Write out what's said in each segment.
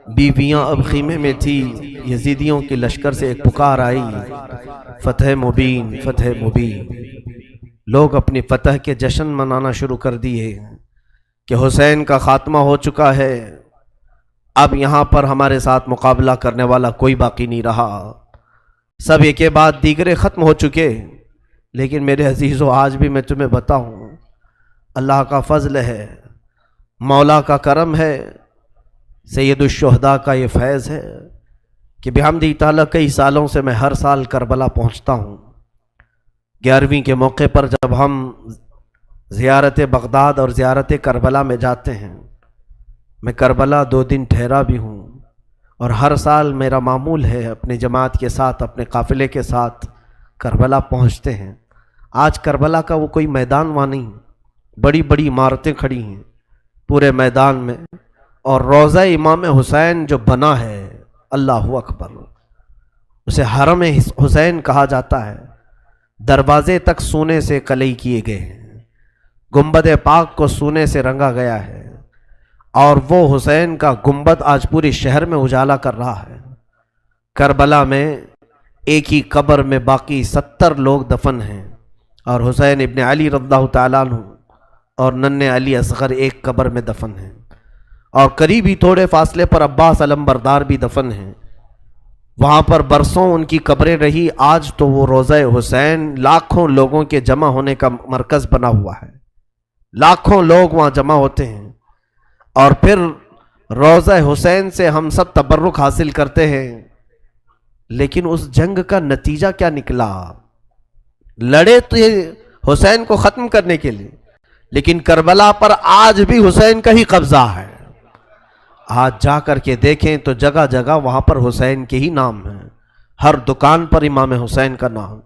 بیویاں اب خیمے میں تھی، یزیدیوں کے لشکر سے ایک پکار آئی، فتح مبین فتح مبین۔ لوگ اپنی فتح کے جشن منانا شروع کر دیے کہ حسین کا خاتمہ ہو چکا ہے، اب یہاں پر ہمارے ساتھ مقابلہ کرنے والا کوئی باقی نہیں رہا، سب ایک کے بعد دیگرے ختم ہو چکے۔ لیکن میرے عزیزو، آج بھی میں تمہیں بتاؤں، اللہ کا فضل ہے، مولا کا کرم ہے، سید الشہداء کا یہ فیض ہے کہ بحمدہ تعالیٰ کئی سالوں سے میں ہر سال کربلا پہنچتا ہوں۔ 11ویں کے موقع پر جب ہم زیارت بغداد اور زیارت کربلا میں جاتے ہیں، میں کربلا 2 دن ٹھہرا بھی ہوں، اور ہر سال میرا معمول ہے اپنے جماعت کے ساتھ، اپنے قافلے کے ساتھ کربلا پہنچتے ہیں۔ آج کربلا کا وہ کوئی میدان وہاں نہیں، بڑی بڑی عمارتیں کھڑی ہیں پورے میدان میں، اور روضہ امام حسین جو بنا ہے، اللہ اکبر، اسے حرم حسین کہا جاتا ہے۔ دروازے تک سونے سے کلئی کیے گئے ہیں، گنبد پاک کو سونے سے رنگا گیا ہے، اور وہ حسین کا گنبد آج پورے شہر میں اجالا کر رہا ہے۔ کربلا میں ایک ہی قبر میں باقی 70 لوگ دفن ہیں، اور حسین ابن علی رضی اللہ تعالیٰ عنہ اور ننھے علی اصغر ایک قبر میں دفن ہیں، اور قریب ہی تھوڑے فاصلے پر عباس علمبردار بھی دفن ہیں۔ وہاں پر برسوں ان کی قبریں رہی، آج تو وہ روضہ حسین لاکھوں لوگوں کے جمع ہونے کا مرکز بنا ہوا ہے، لاکھوں لوگ وہاں جمع ہوتے ہیں، اور پھر روضہ حسین سے ہم سب تبرک حاصل کرتے ہیں۔ لیکن اس جنگ کا نتیجہ کیا نکلا؟ لڑے تو حسین کو ختم کرنے کے لیے، لیکن کربلا پر آج بھی حسین کا ہی قبضہ ہے۔ آج جا کر کے دیکھیں تو جگہ جگہ وہاں پر حسین کے ہی نام ہیں، ہر دکان پر امام حسین کا نام،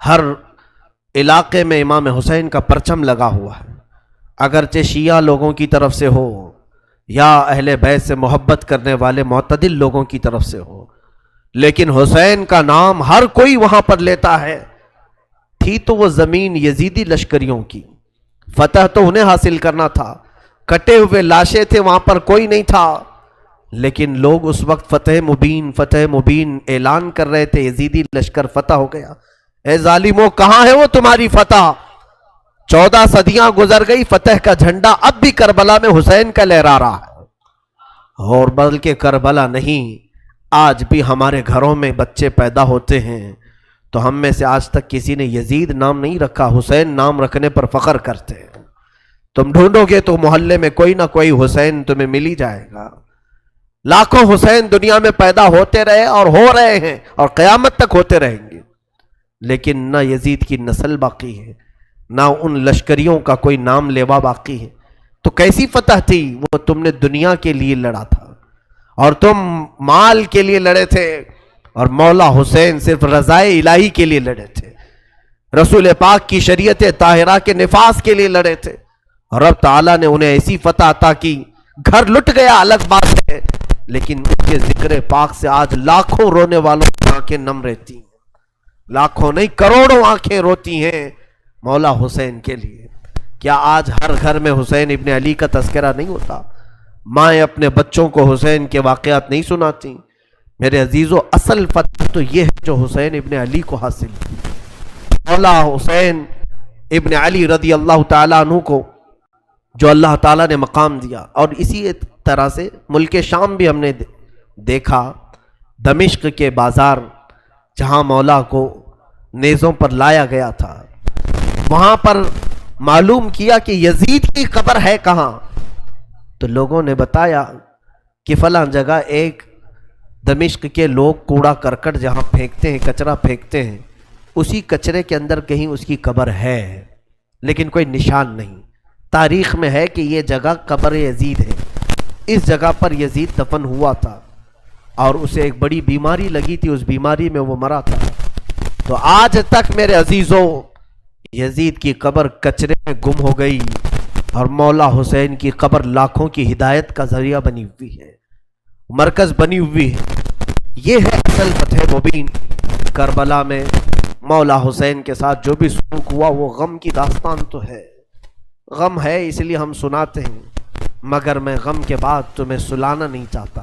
ہر علاقے میں امام حسین کا پرچم لگا ہوا ہے، اگرچہ شیعہ لوگوں کی طرف سے ہو یا اہل بیت سے محبت کرنے والے معتدل لوگوں کی طرف سے ہو، لیکن حسین کا نام ہر کوئی وہاں پر لیتا ہے۔ تھی تو وہ زمین یزیدی لشکریوں کی، فتح تو انہیں حاصل کرنا تھا، کٹے ہوئے لاشیں تھے، وہاں پر کوئی نہیں تھا، لیکن لوگ اس وقت فتح مبین اعلان کر رہے تھے، یزیدی لشکر فتح ہو گیا۔ اے ظالموں، کہاں ہے وہ تمہاری فتح؟ 14 صدیاں گزر گئی، فتح کا جھنڈا اب بھی کربلا میں حسین کا لہرا رہا ہے۔ اور بلکہ کربلا نہیں، آج بھی ہمارے گھروں میں بچے پیدا ہوتے ہیں تو ہم میں سے آج تک کسی نے یزید نام نہیں رکھا، حسین نام رکھنے پر فخر کرتے ہیں۔ تم ڈھونڈو گے تو محلے میں کوئی نہ کوئی حسین تمہیں مل ہی جائے گا۔ لاکھوں حسین دنیا میں پیدا ہوتے رہے اور ہو رہے ہیں اور قیامت تک ہوتے رہیں گے، لیکن نہ یزید کی نسل باقی ہے، نہ ان لشکریوں کا کوئی نام لیوا باقی ہے۔ تو کیسی فتح تھی؟ وہ تم نے دنیا کے لیے لڑا تھا، اور تم مال کے لیے لڑے تھے، اور مولا حسین صرف رضائے الہی کے لیے لڑے تھے، رسول پاک کی شریعت طاہرہ کے نفاذ کے لیے لڑے تھے، اور رب تعالیٰ نے انہیں ایسی فتح عطا کی، گھر لٹ گیا الگ بات ہے، لیکن ان کے ذکر پاک سے آج لاکھوں رونے والوں کی آنکھیں نم رہتی ہیں، لاکھوں نہیں کروڑوں آنکھیں روتی ہیں مولا حسین کے لیے۔ کیا آج ہر گھر میں حسین ابن علی کا تذکرہ نہیں ہوتا؟ مائیں اپنے بچوں کو حسین کے واقعات نہیں سناتی؟ میرے عزیزو، اصل فتح تو یہ ہے جو حسین ابن علی کو حاصل ہوئی۔ مولا حسین ابن علی رضی اللہ تعالیٰ عنہ کو جو اللہ تعالیٰ نے مقام دیا، اور اسی طرح سے ملک شام بھی ہم نے دیکھا، دمشق کے بازار جہاں مولا کو نیزوں پر لایا گیا تھا، وہاں پر معلوم کیا کہ یزید کی قبر ہے کہاں، تو لوگوں نے بتایا کہ فلاں جگہ ایک دمشق کے لوگ کوڑا کرکٹ جہاں پھینکتے ہیں، کچرا پھینکتے ہیں، اسی کچرے کے اندر کہیں اس کی قبر ہے، لیکن کوئی نشان نہیں۔ تاریخ میں ہے کہ یہ جگہ قبر یزید ہے، اس جگہ پر یزید دفن ہوا تھا، اور اسے ایک بڑی بیماری لگی تھی، اس بیماری میں وہ مرا تھا۔ تو آج تک میرے عزیزوں، یزید کی قبر کچرے میں گم ہو گئی، اور مولا حسین کی قبر لاکھوں کی ہدایت کا ذریعہ بنی ہوئی ہے، مرکز بنی ہوئی ہے۔ یہ ہے اصل فتح مبین۔ کربلا میں مولا حسین کے ساتھ جو بھی سلوک ہوا وہ غم کی داستان تو ہے، غم ہے اس لیے ہم سناتے ہیں، مگر میں غم کے بعد تمہیں سلانا نہیں چاہتا۔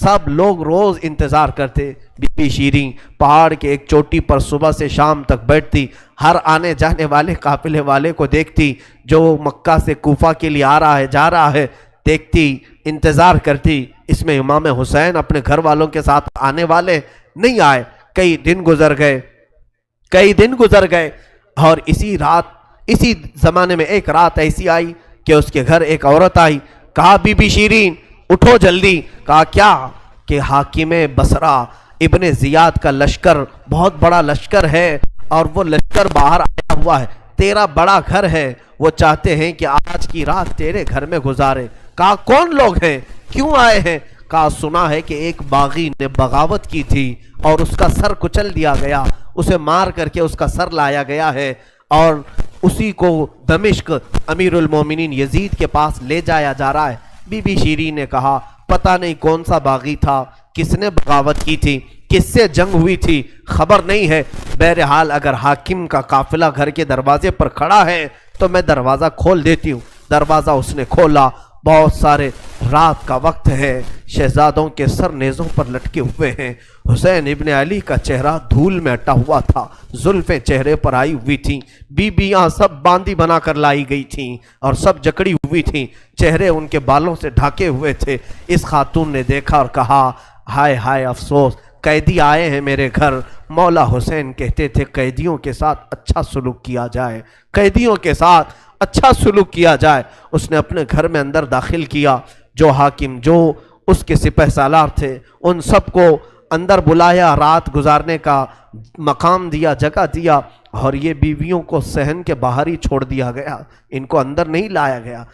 سب لوگ روز انتظار کرتے. بی بی شیریں پہاڑ کے ایک چوٹی پر صبح سے شام تک بیٹھتی، ہر آنے جانے والے قافلے والے کو دیکھتی، جو مکہ سے کوفہ کے لیے آ رہا ہے جا رہا ہے دیکھتی، انتظار کرتی. اس میں امام حسین اپنے گھر والوں کے ساتھ آنے والے نہیں آئے. کئی دن گزر گئے اور اسی زمانے میں ایک رات ایسی آئی کہ اس کے گھر ایک عورت آئی. کہا بی بی شیریں اٹھو جلدی. کہا کیا؟ کہ حاکم بصرہ ابن زیاد کا لشکر بہت بڑا لشکر ہے اور وہ لشکر باہر آیا ہوا ہے، تیرا بڑا گھر ہے، وہ چاہتے ہیں کہ آج کی رات تیرے گھر میں گزارے. کہا کون لوگ ہیں، کیوں آئے ہیں؟ کہا سنا ہے کہ ایک باغی نے بغاوت کی تھی اور اس کا سر کچل دیا گیا، اسے مار کر کے اس کا سر لایا گیا ہے اور اسی کو دمشق امیر المومنین یزید کے پاس لے جایا جا رہا ہے. بی بی شیریں نے کہا پتہ نہیں کون سا باغی تھا، کس نے بغاوت کی تھی، کس سے جنگ ہوئی تھی، خبر نہیں ہے. بہرحال اگر حاکم کا قافلہ گھر کے دروازے پر کھڑا ہے تو میں دروازہ کھول دیتی ہوں. دروازہ اس نے کھولا. بہت سارے رات کا وقت ہے، شہزادوں کے سر نیزوں پر لٹکے ہوئے ہیں. حسین ابن علی کا چہرہ دھول میں اٹا ہوا تھا، زلفیں چہرے پر آئی ہوئی تھیں. بیویاں سب باندی بنا کر لائی گئی تھیں اور سب جکڑی ہوئی تھیں، چہرے ان کے بالوں سے ڈھاکے ہوئے تھے. اس خاتون نے دیکھا اور کہا ہائے ہائے افسوس، قیدی آئے ہیں میرے گھر. مولا حسین کہتے تھے قیدیوں کے ساتھ اچھا سلوک کیا جائے، قیدیوں کے ساتھ اچھا سلوک کیا جائے. اس نے اپنے گھر میں اندر داخل کیا، جو حاکم جو اس کے سپہ سالار تھے ان سب کو اندر بلایا، رات گزارنے کا مقام دیا، جگہ دیا اور یہ بیویوں کو صحن کے باہر ہی چھوڑ دیا گیا، ان کو اندر نہیں لایا گیا.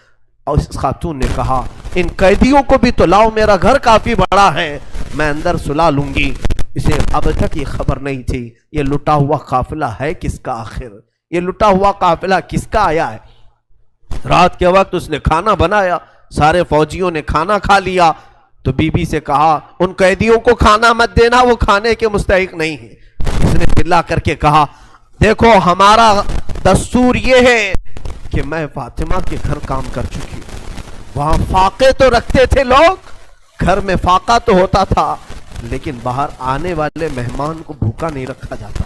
اور اس خاتون نے کہا ان قیدیوں کو بھی تو لاؤ، میرا گھر کافی بڑا ہے، میں اندر سلا لوں گی. اسے اب تک یہ خبر نہیں تھی یہ لٹا ہوا قافلہ ہے کس کا، آخر یہ لٹا ہوا قافلہ کس کا آیا ہے. رات کے وقت اس نے کھانا بنایا، سارے فوجیوں نے کھانا کھا لیا تو بی بی سے کہا ان قیدیوں کو کھانا مت دینا، وہ کھانے کے مستحق نہیں ہے. اس نے چلا کر کے کہا دیکھو ہمارا دستور یہ ہے کہ میں فاطمہ کے گھر کام کر چکی ہوں، وہاں فاقے تو رکھتے تھے لوگ، گھر میں فاقہ تو ہوتا تھا لیکن باہر آنے والے مہمان کو بھوکا نہیں رکھا جاتا،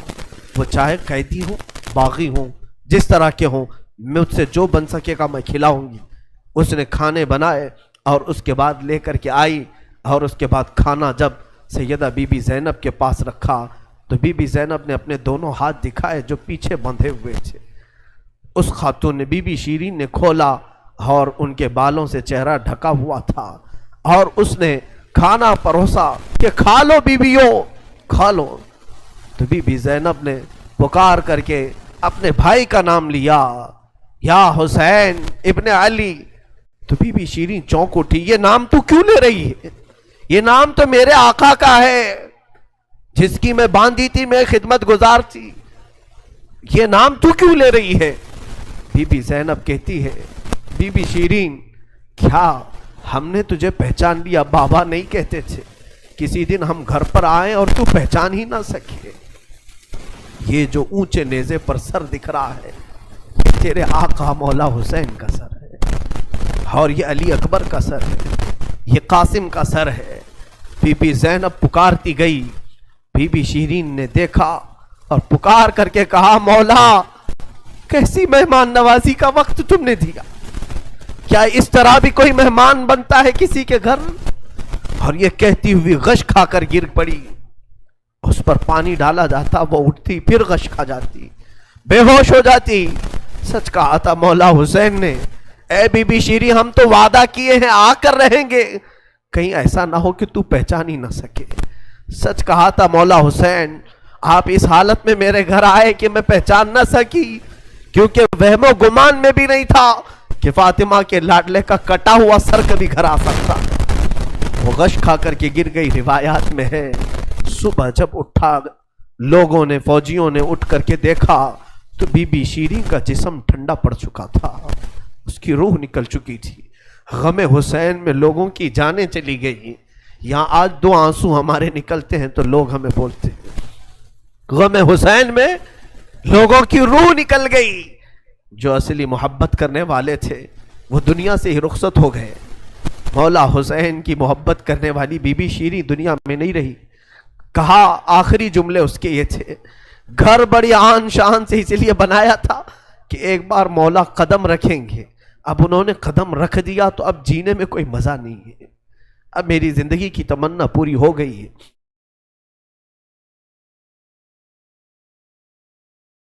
وہ چاہے قیدی ہوں باغی ہوں جس طرح کے ہوں، مجھ سے جو بن سکے گا میں کھلاؤں گی. اس نے کھانے بنائے اور اس کے بعد لے کر کے آئی اور اس کے بعد کھانا جب سیدہ بی بی زینب کے پاس رکھا تو بی بی زینب نے اپنے دونوں ہاتھ دکھائے جو پیچھے بندھے ہوئے تھے. اس خاتون نے بی بی شیریں نے کھولا اور ان کے بالوں سے چہرہ ڈھکا ہوا تھا اور اس نے کھانا پروسا کہ کھا لو بیویوں کھا لو. تو بی بی زینب نے پکار کر کے اپنے بھائی کا نام لیا، یا حسین ابن علی. تو بی بی شیریں چونک اٹھی، یہ نام تو کیوں لے رہی ہے؟ یہ نام تو میرے آقا کا ہے جس کی میں باندھی تھی، میں خدمت گزار تھی، یہ نام تو کیوں لے رہی ہے؟ بی بی زینب کہتی ہے بی بی شیریں کیا ہم نے تجھے پہچان لیا؟ بابا نہیں کہتے تھے کسی دن ہم گھر پر آئیں اور تو پہچان ہی نہ سکے؟ یہ جو اونچے نیزے پر سر دکھ رہا ہے یہ تیرے آقا مولا حسین کا سر ہے اور یہ علی اکبر کا سر ہے، یہ قاسم کا سر ہے. بی بی زینب پکارتی گئی. بی بی شیریں نے دیکھا اور پکار کر کے کہا مولا کیسی مہمان نوازی کا وقت تم نے دیا، کیا اس طرح بھی کوئی مہمان بنتا ہے کسی کے گھر؟ اور یہ کہتی ہوئی غش کھا کر گر پڑی. اس پر پانی ڈالا جاتا، وہ اٹھتی پھر غش کھا جاتی، بے ہوش ہو جاتی. سچ کہا تھا مولا حسین نے، اے بی بی شیریں ہم تو وعدہ کیے ہیں آ کر رہیں گے، کہیں ایسا نہ ہو کہ تو پہچان ہی نہ سکے. سچ کہا تھا مولا حسین، آپ اس حالت میں میرے گھر آئے کہ میں پہچان نہ سکی، کیونکہ وہم و گمان میں بھی نہیں تھا کہ فاطمہ کے لاڈلے کا کٹا ہوا سر کبھی گھر آ سکتا. وہ غش کھا کر کے گر گئی. روایات میں ہے صبح جب اٹھا لوگوں نے فوجیوں نے اٹھ کر کے دیکھا تو بی بی شیریں کا جسم ٹھنڈا پڑ چکا تھا، اس کی روح نکل چکی تھی. غم حسین میں لوگوں کی جانیں چلی گئی. یہاں آج دو آنسو ہمارے نکلتے ہیں تو لوگ ہمیں بولتے ہیں غم حسین میں لوگوں کی روح نکل گئی. جو اصلی محبت کرنے والے تھے وہ دنیا سے ہی رخصت ہو گئے. مولا حسین کی محبت کرنے والی بی بی شیریں دنیا میں نہیں رہی. کہا آخری جملے اس کے یہ تھے، گھر بڑی آن شان سے اس لیے بنایا تھا کہ ایک بار مولا قدم رکھیں گے. اب انہوں نے قدم رکھ دیا تو اب جینے میں کوئی مزہ نہیں ہے. اب میری زندگی کی تمنا پوری ہو گئی ہے.